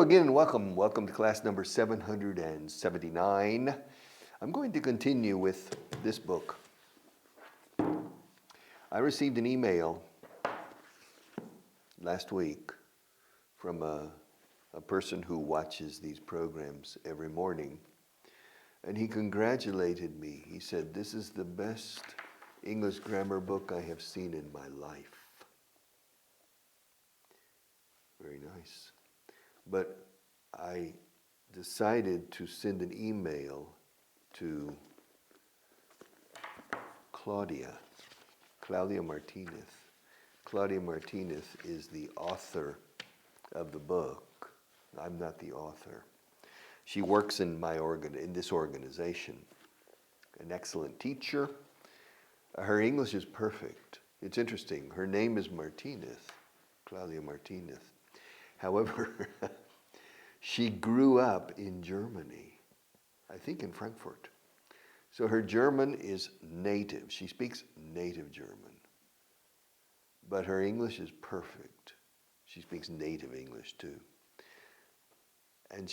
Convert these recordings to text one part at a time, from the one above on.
again and welcome. Welcome to class number 779. I'm going to continue with this book. I received an email last week from a person who watches these programs every morning, and he congratulated me. He said, "This is the best English grammar book I have seen in my life." Very nice. But I decided to send an email to Claudia Martinez. Claudia Martinez is the author of the book. I'm not the author. She works in this organization. An excellent teacher. Her English is perfect. It's interesting. Her name is Martinez, Claudia Martinez. However, she grew up in Germany, I think in Frankfurt. So her German is native. She speaks native German. But her English is perfect. She speaks native English too. And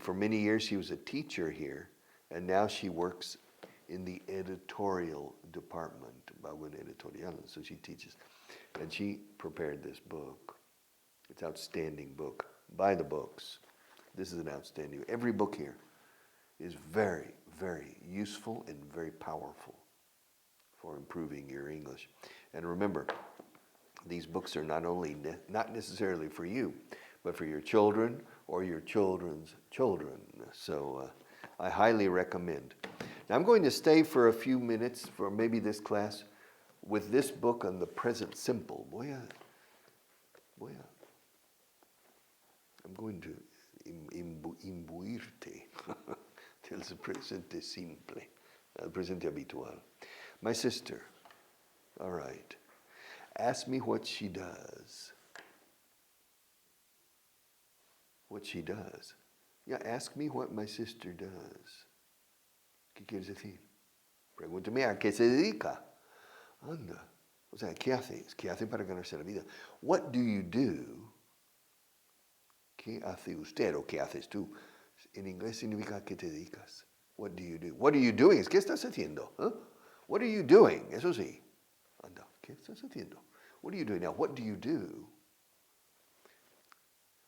for many years she was a teacher here, and now she works in the editorial department, so she teaches. And she prepared this book. It's an outstanding book. Buy the books. This is an outstanding. Every book here is very, very useful and very powerful for improving your English. And remember, these books are not necessarily for you, but for your children or your children's children. So I highly recommend. Now I'm going to stay for a few minutes for maybe this class with this book on the present simple. I'm going to imbuirte del presente simple, el presente habitual. My sister, all right, ask me what she does. What she does. Yeah, ask me what my sister does. ¿Qué quieres decir? Pregúntame a qué se dedica. Anda. O sea, ¿qué haces? ¿Qué hace para ganarse la vida? What do you do? ¿Qué hace usted o qué haces tú? En inglés significa ¿qué te dedicas? What do you do? What are you doing? ¿Qué estás haciendo? Huh? What are you doing? Eso sí. Anda, ¿qué estás haciendo? What are you doing now? What do you do?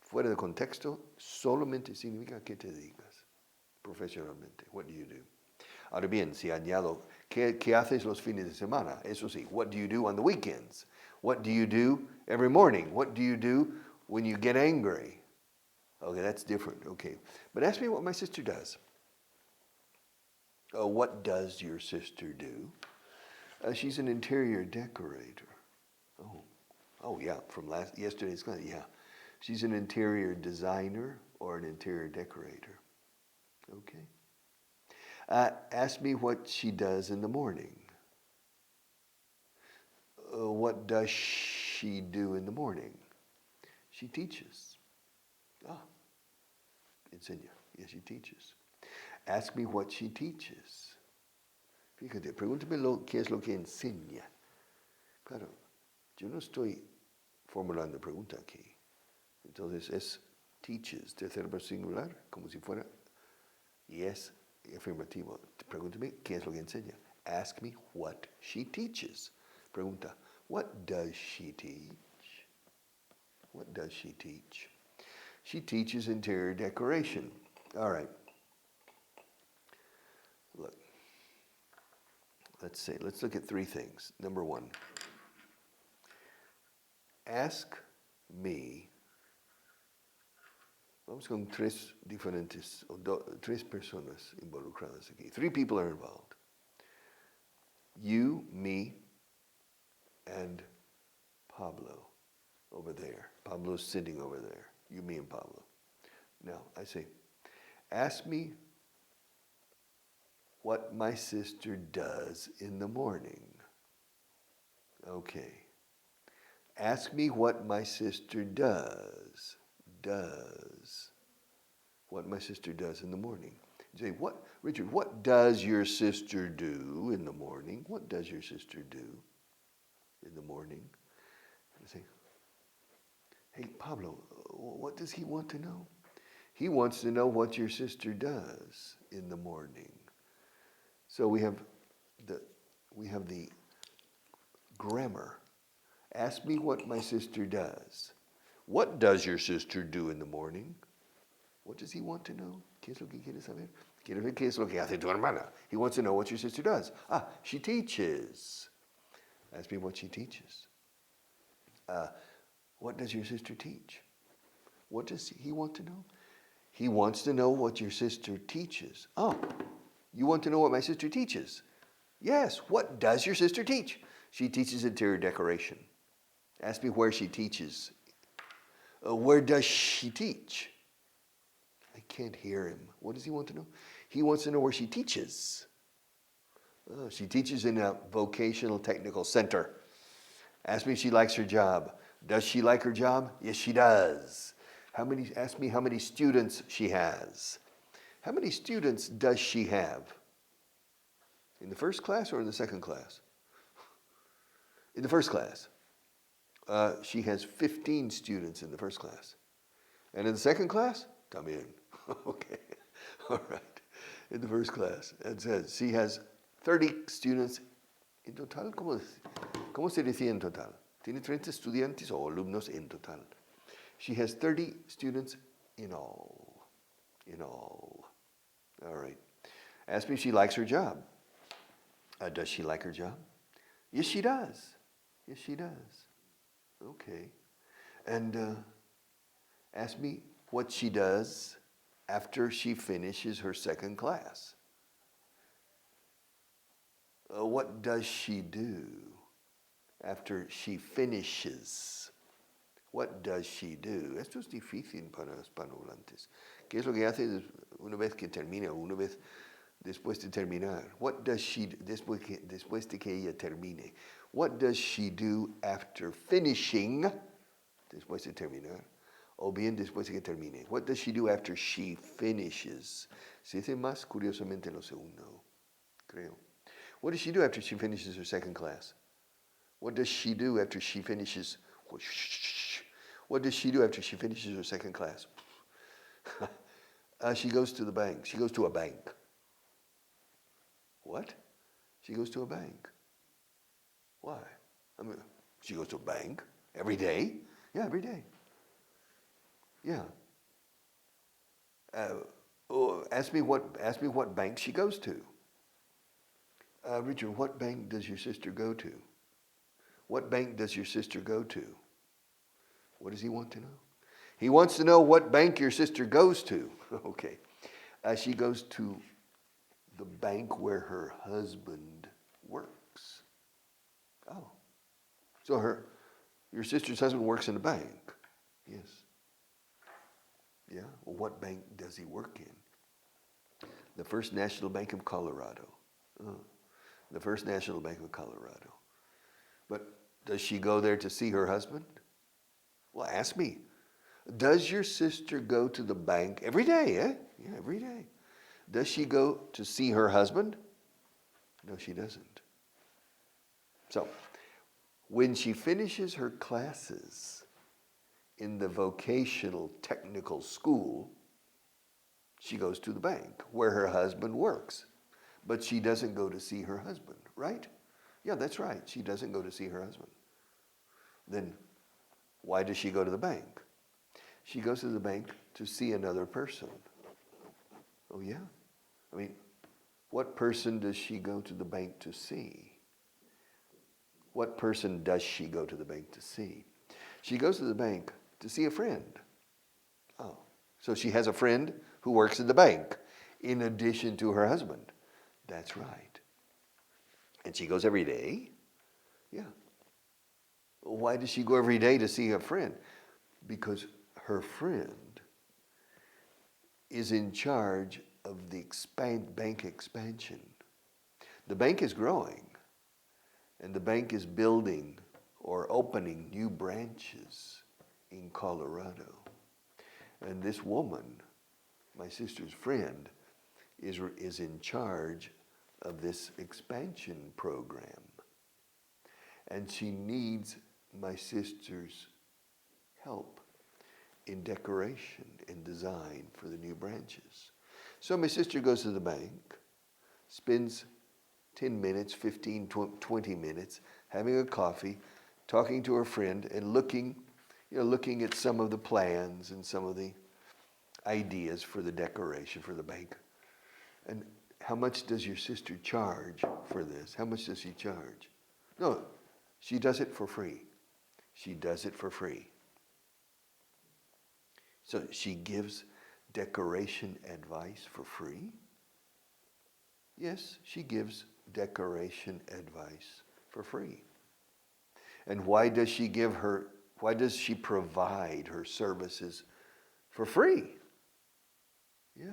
Fuera de contexto, solamente significa ¿qué te dedicas? Profesionalmente. What do you do? Ahora bien, si añado, ¿qué haces los fines de semana? Eso sí. What do you do on the weekends? What do you do every morning? What do you do when you get angry? Okay, that's different. Okay. But ask me what my sister does. What does your sister do? She's an interior decorator. Oh yeah, from yesterday's class, yeah. She's an interior designer or an interior decorator. Okay. Ask me what she does in the morning. What does she do in the morning? She teaches. Enseña. Yes, she teaches. Ask me what she teaches. Fíjate, pregúntame qué es lo que enseña. Claro, yo no estoy formulando pregunta aquí. Entonces es teaches, tercer persona singular, como si fuera, y es afirmativo. Pregúntame qué es lo que enseña. Ask me what she teaches. Pregunta, what does she teach? What does she teach? She teaches interior decoration. All right. Look. Let's look at three things. Number one, ask me. Vamos con tres personas involucradas aquí. Three people are involved. You, me, and Pablo over there. Pablo's sitting over there. You, me, and Pablo. Now, I say, ask me what my sister does in the morning. Okay. Ask me what my sister does. What my sister does in the morning. You say, Richard, what does your sister do in the morning? What does your sister do in the morning? You say, hey, Pablo, What does he want to know? He wants to know what your sister does in the morning. So we have the grammar. Ask me what my sister does. What does your sister do in the morning? What does he want to know? ¿Qué es lo que quiere saber? Quiere ver qué es lo que hace tu hermana. He wants to know what your sister does. She teaches. Ask me what she teaches. What does your sister teach? What does he want to know? He wants to know what your sister teaches. You want to know what my sister teaches? Yes. What does your sister teach? She teaches interior decoration. Ask me where she teaches. Where does she teach? I can't hear him. What does he want to know? He wants to know where she teaches. She teaches in a vocational technical center. Ask me if she likes her job. Does she like her job? Yes, she does. Ask me how many students she has. How many students does she have? In the first class or in the second class? In the first class. She has 15 students in the first class. And in the second class? También. Okay. All right. In the first class. It says she has 30 students en total. ¿Cómo se decía en total? Tiene 30 estudiantes o alumnos en total. She has 30 students in all. In all. All right. Ask me if she likes her job. Does she like her job? Yes, she does. Yes, she does. Okay. And ask me what she does after she finishes her second class. What does she do after she finishes? What does she do? Esto es difícil para hispanohablantes. ¿Qué es lo que hace una vez que termina, una vez después de terminar? What does she do después de que ella termine? What does she do after finishing? Después de terminar. O bien después de que termine. What does she do after she finishes? Se dice más curiosamente lo segundo, creo. What does she do after she finishes her second class? What does she do after she finishes? What does she do after she finishes her second class? She goes to the bank. She goes to a bank. What? She goes to a bank. Why? She goes to a bank every day? Yeah, every day. Yeah. Ask me what bank she goes to. Richard, what bank does your sister go to? What bank does your sister go to? What does he want to know? He wants to know what bank your sister goes to. Okay. She goes to the bank where her husband works. Oh. So your sister's husband works in a bank. Yes. Yeah. Well, what bank does he work in? The First National Bank of Colorado. The First National Bank of Colorado. But does she go there to see her husband? Well, ask me. Does your sister go to the bank every day? Yeah, every day. Does she go to see her husband? No, she doesn't. So, when she finishes her classes in the vocational technical school, she goes to the bank where her husband works. But she doesn't go to see her husband, right? Yeah, that's right. She doesn't go to see her husband. Then why does she go to the bank? She goes to the bank to see another person. Oh, yeah? I mean, what person does she go to the bank to see? What person does she go to the bank to see? She goes to the bank to see a friend. Oh, so she has a friend who works in the bank in addition to her husband. That's right. And she goes every day? Yeah. Why does she go every day to see her friend? Because her friend is in charge of the bank expansion. The bank is growing, and the bank is building or opening new branches in Colorado. And this woman, my sister's friend, is in charge of this expansion program. And she needs my sister's help. in decoration and design for the new branches. So my sister goes to the bank, spends 10 minutes, 15, 20 minutes having a coffee, talking to her friend and looking at some of the plans and some of the ideas for the decoration for the bank. And how much does your sister charge for this? How much does she charge? No, she does it for free. She does it for free. So she gives decoration advice for free? Yes, she gives decoration advice for free. And why does she provide her services for free? Yeah,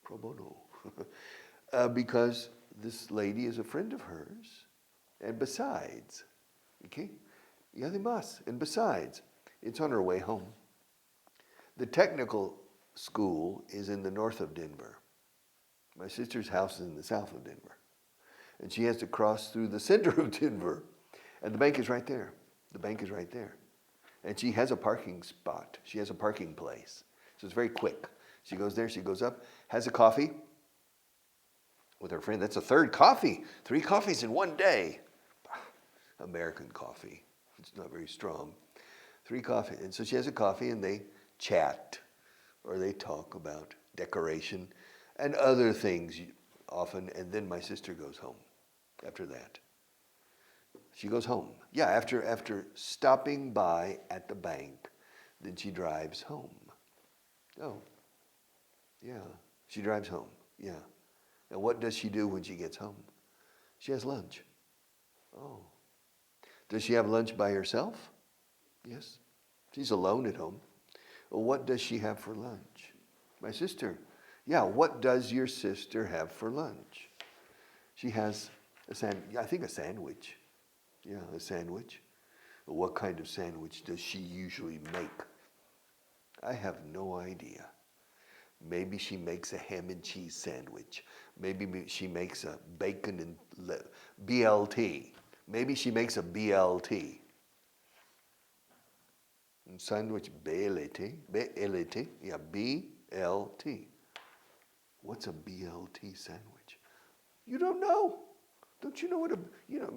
pro bono. Because this lady is a friend of hers. And besides, okay? Y además, and besides, it's on her way home. The technical school is in the north of Denver. My sister's house is in the south of Denver. And she has to cross through the center of Denver. And the bank is right there. The bank is right there. And she has a parking spot. She has a parking place. So it's very quick. She goes there, she goes up, has a coffee with her friend. That's a third coffee. 3 coffees in one day. American coffee. It's not very strong. 3 coffees. And so she has a coffee and they chat or they talk about decoration and other things often. And then my sister goes home after that. She goes home. Yeah, after stopping by at the bank, then she drives home. Oh, yeah, she drives home, yeah. And what does she do when she gets home? She has lunch. Oh. Does she have lunch by herself? Yes. She's alone at home. Well, what does she have for lunch? My sister. Yeah, what does your sister have for lunch? She has a sandwich. Yeah, a sandwich. What kind of sandwich does she usually make? I have no idea. Maybe she makes a ham and cheese sandwich. Maybe she makes a bacon and BLT. Maybe she makes a BLT. Sandwich BLT. BLT. Yeah, BLT. What's a BLT sandwich? You don't know. Don't you know what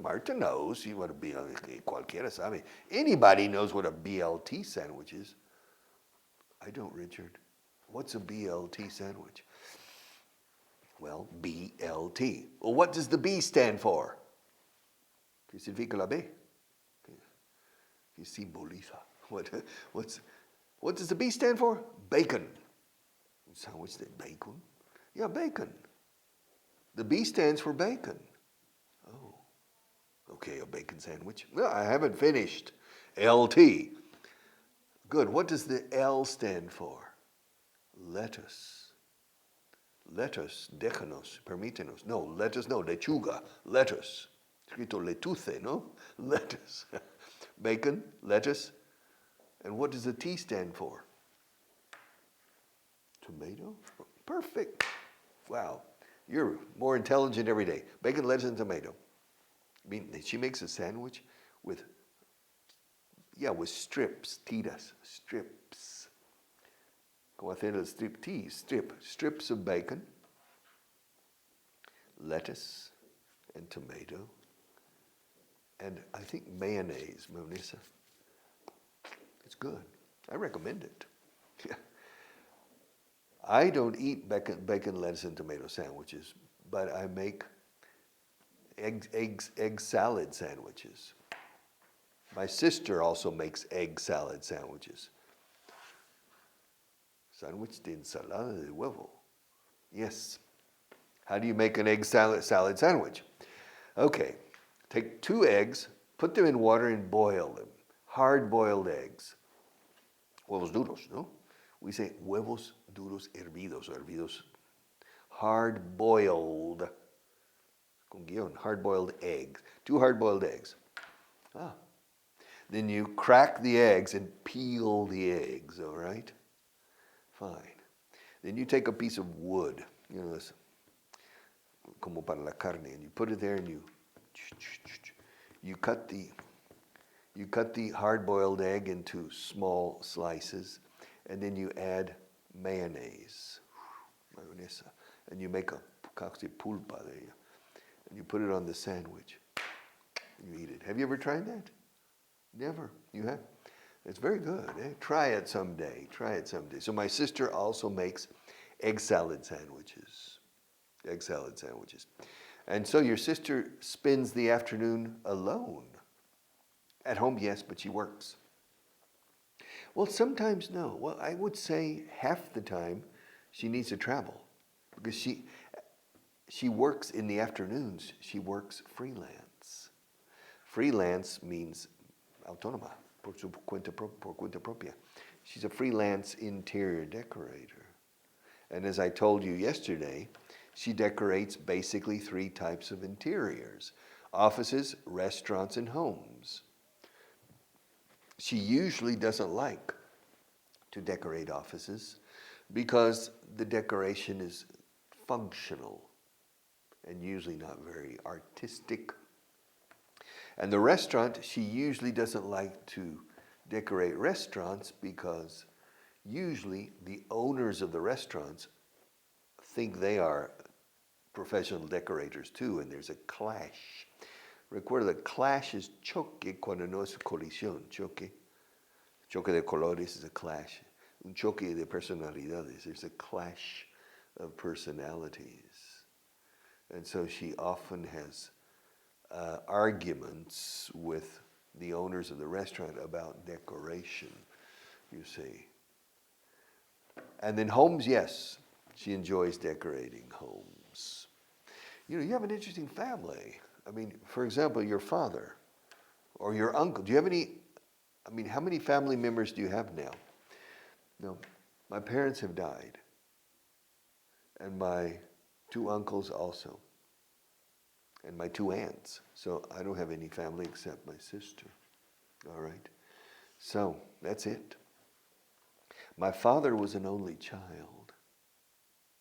Marta knows what a BLT, cualquiera sabe. Anybody knows what a BLT sandwich is. I don't, Richard. What's a BLT sandwich? Well, BLT. Well, what does the B stand for? ¿Qué significa la B? ¿Qué simboliza? What does the B stand for? Bacon. Sandwich that bacon? Yeah, bacon. The B stands for bacon. Oh, okay, a bacon sandwich. No, I haven't finished. LT. Good. What does the L stand for? Lettuce. Lettuce, déjanos, permítenos. No, lettuce, no, lechuga, lettuce. Escrito letuce, no? Lettuce. Bacon, lettuce. And what does the T stand for? Tomato? Perfect. Wow. You're more intelligent every day. Bacon, lettuce, and tomato. I mean, she makes a sandwich with strips, tiras, strips. Como hacer el striptease, strips of bacon, lettuce, and tomato, and I think mayonnaise. It's good. I recommend it. I don't eat bacon, lettuce, and tomato sandwiches, but I make egg salad sandwiches. My sister also makes egg salad sandwiches. Sandwich de ensalada de huevo. Yes. How do you make an egg salad sandwich? Okay. Take 2 eggs, put them in water and boil them. Hard-boiled eggs. Huevos duros, no? We say huevos duros hervidos, hervidos. Hard-boiled. Con guión. Hard-boiled eggs. 2 hard-boiled eggs. Then you crack the eggs and peel the eggs, all right? Fine. Then you take a piece of wood, this, como para la carne, and you put it there and you cut the You cut the hard-boiled egg into small slices, and then you add mayonnaise, mayonesa, and you make a casi pulpa there, and you put it on the sandwich. You eat it. Have you ever tried that? Never. You have? It's very good. Eh? Try it someday. Try it someday. So my sister also makes egg salad sandwiches. Egg salad sandwiches. And so your sister spends the afternoon alone. At home, yes, but she works. Well, sometimes no. Well, I would say half the time she needs to travel because she works in the afternoons. She works freelance. Freelance means autónoma, por cuenta propia. She's a freelance interior decorator. And as I told you yesterday, she decorates basically 3 types of interiors: offices, restaurants, and homes. She usually doesn't like to decorate offices because the decoration is functional and usually not very artistic. And the restaurant, she usually doesn't like to decorate restaurants because usually the owners of the restaurants think they are professional decorators too, and there's a clash. Recuerda, the clash is choque cuando no es colisión. Choque de colores is a clash. Un choque de personalidades. There's a clash of personalities. And so she often has arguments with the owners of the restaurant about decoration, you see. And then homes, yes, she enjoys decorating homes. You know, you have an interesting family. I mean, for example, your father or your uncle. Do you have any, I mean, how many family members do you have now? No, my parents have died. And my 2 uncles also. And my 2 aunts. So I don't have any family except my sister. All right. So that's it. My father was an only child.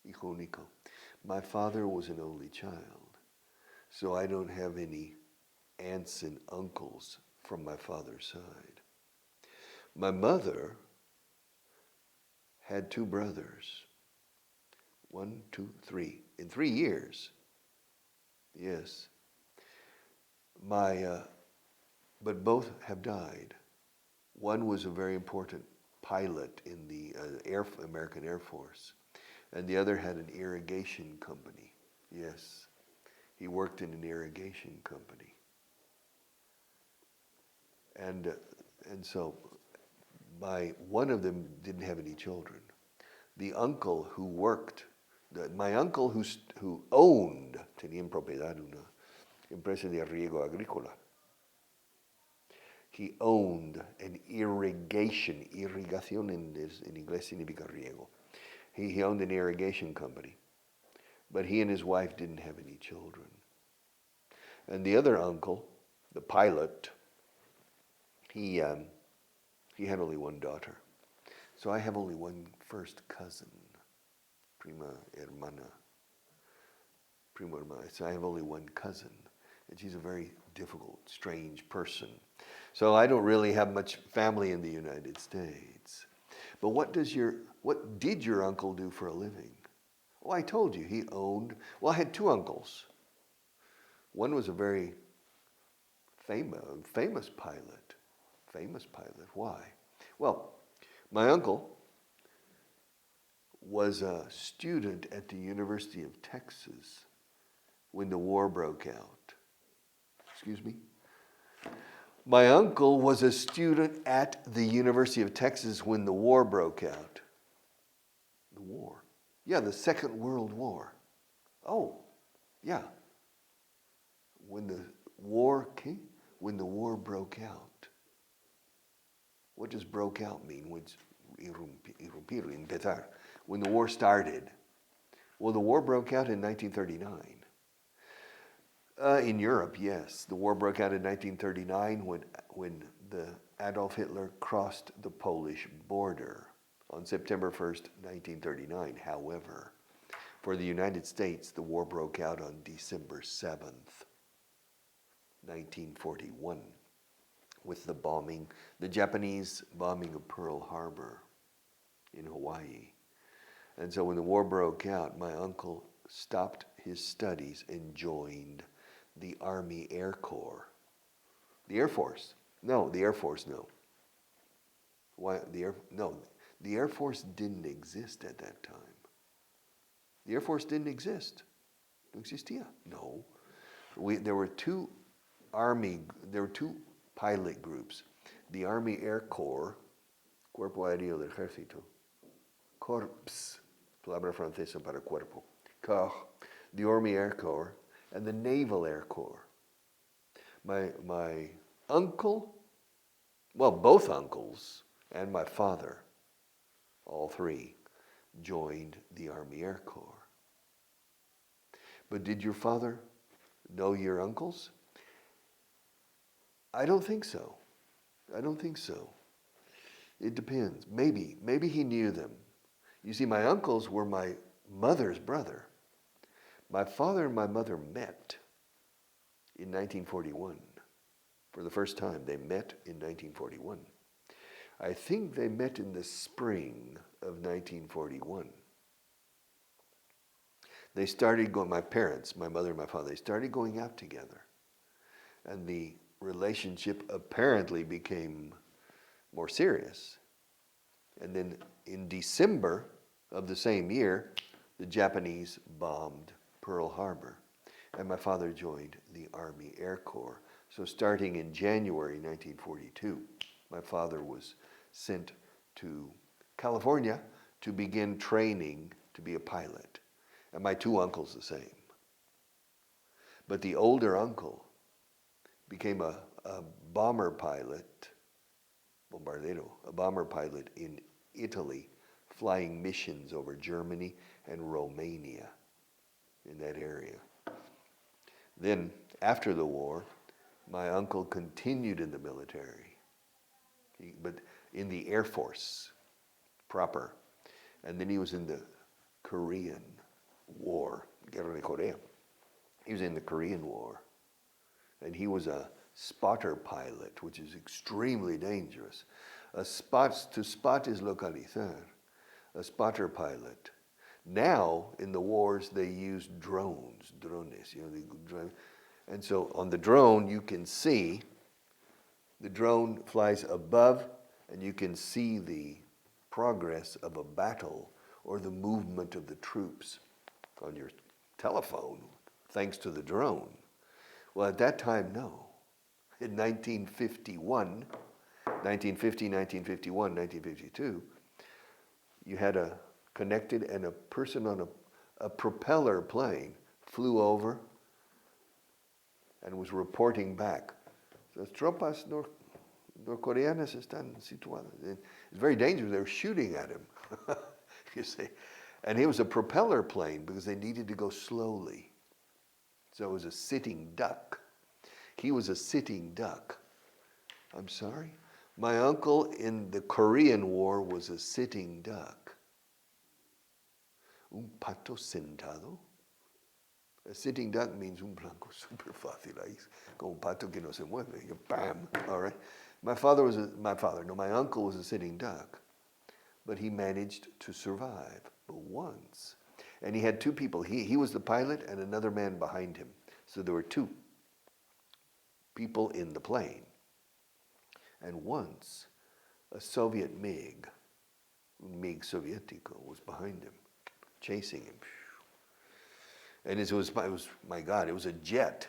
Hijo único. My father was an only child. So I don't have any aunts and uncles from my father's side. My mother had 2 brothers. 1, 2, 3. In 3 years. Yes. But both have died. One was a very important pilot in the American Air Force, and the other had an irrigation company. Yes. He worked in an irrigation company. And so one of them didn't have any children. The uncle who worked, my uncle who owned, tenía en propiedad una empresa de riego agrícola. He owned an irrigación en inglés significa riego. He owned an irrigation company. But he and his wife didn't have any children. And the other uncle, the pilot, he had only 1 daughter. So I have only 1 first cousin, prima hermana. So I have only 1 cousin. And she's a very difficult, strange person. So I don't really have much family in the United States. But what did your uncle do for a living? Well, I told you, he owned, well, I had 2 uncles. One was a very famous pilot. Famous pilot, why? Well, my uncle was a student at the University of Texas when the war broke out. Excuse me? My uncle was a student at the University of Texas when the war broke out. The war? Yeah, the Second World War. Oh, yeah. When the war broke out. What does broke out mean? Irrumpir, empezar. When the war started. Well, the war broke out in 1939. In Europe, yes. The war broke out in 1939 when the Adolf Hitler crossed the Polish border on September 1st, 1939. However, for the United States, the war broke out on December 7th, 1941, with the Japanese bombing of Pearl Harbor in Hawaii. And so when the war broke out, my uncle stopped his studies and joined the Army Air Corps. The Air Force. No, the Air Force, no. Why, the Air Force didn't exist at that time. The Air Force didn't exist. No existía. No. There were two pilot groups. The Army Air Corps, Cuerpo Aéreo del Ejército, Corps, palabra francesa para cuerpo, Corps, the Army Air Corps, and the Naval Air Corps. My uncle, well, both uncles, and my father, all three, joined the Army Air Corps. But did your father know your uncles? I don't think so. I don't think so. It depends. Maybe he knew them. You see, my uncles were my mother's brother. My father and my mother met in 1941. For the first time, they met in 1941. I think they met in the spring of 1941. They started going, my parents, my mother and my father, they started going out together. And the relationship apparently became more serious. And then in December of the same year, the Japanese bombed Pearl Harbor. And my father joined the Army Air Corps. So starting in January 1942, my father was sent to California to begin training to be a pilot. And my two uncles the same. But the older uncle became a bomber pilot, bombardero, a bomber pilot in Italy, flying missions over Germany and Romania, in that area. Then, after the war, my uncle continued in the military, but in the Air Force proper. And then he was in the Korean War, Guerra de Corea. He was in the Korean War. And he was a spotter pilot, which is extremely dangerous. To spot is localizar, a spotter pilot. Now, in the wars, they use drones, and so on the drone, you can see, the drone flies above, and you can see the progress of a battle or the movement of the troops on your telephone, thanks to the drone. Well, at that time, no. In 1951, 1952, you had a connected, and a person on a propeller plane flew over and was reporting back. Las tropas norcoreanas están situadas. It's very dangerous. They were shooting at him, you see. And it was a propeller plane because they needed to go slowly. So it was a sitting duck. He was a sitting duck. I'm sorry? My uncle in the Korean War was a sitting duck. Un pato sentado. A sitting duck means un blanco super fácil ahí, como un pato que no se mueve. Bam, all right? My uncle was a sitting duck, but he managed to survive, but once. And he had two people. He was the pilot and another man behind him. So there were two people in the plane. And once, a Soviet MiG, un MiG soviético, was behind him, chasing him. And it was a jet.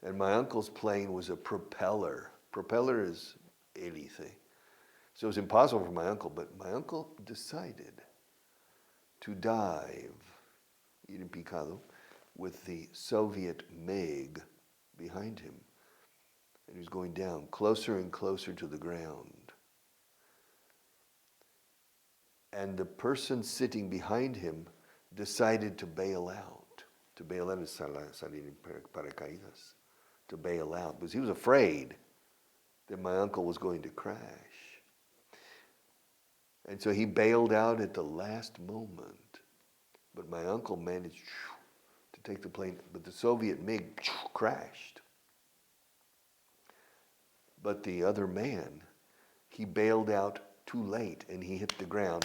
And my uncle's plane was a propeller. Propeller is hélice. So it was impossible for my uncle, but my uncle decided to dive, ir en picado, with the Soviet MiG behind him. And he was going down closer and closer to the ground. And the person sitting behind him decided to bail out. To bail out is salir en paracaídas. To bail out, because he was afraid that my uncle was going to crash. And so he bailed out at the last moment. But my uncle managed to take the plane, but the Soviet MiG crashed. But the other man, he bailed out too late and he hit the ground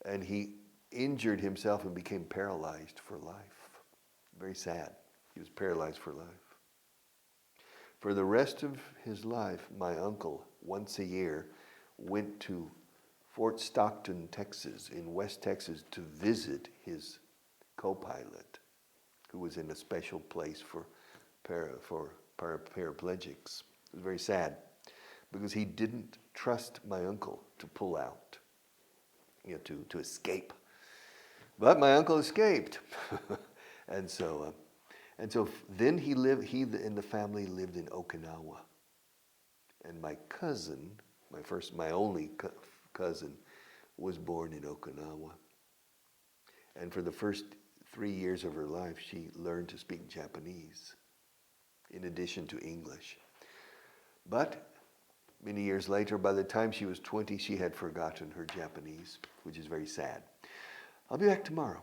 and he injured himself and became paralyzed for life. Very sad. He was paralyzed for life. For the rest of his life, my uncle, once a year, went to Fort Stockton, Texas, in West Texas, to visit his co-pilot, who was in a special place for paraplegics. It was very sad, because he didn't trust my uncle to pull out, to escape. But my uncle escaped, and so then he and the family lived in Okinawa, and my cousin, my only cousin, was born in Okinawa, and for the first 3 years of her life, she learned to speak Japanese, in addition to English. But many years later, by the time she was 20, she had forgotten her Japanese, which is very sad. I'll be back tomorrow.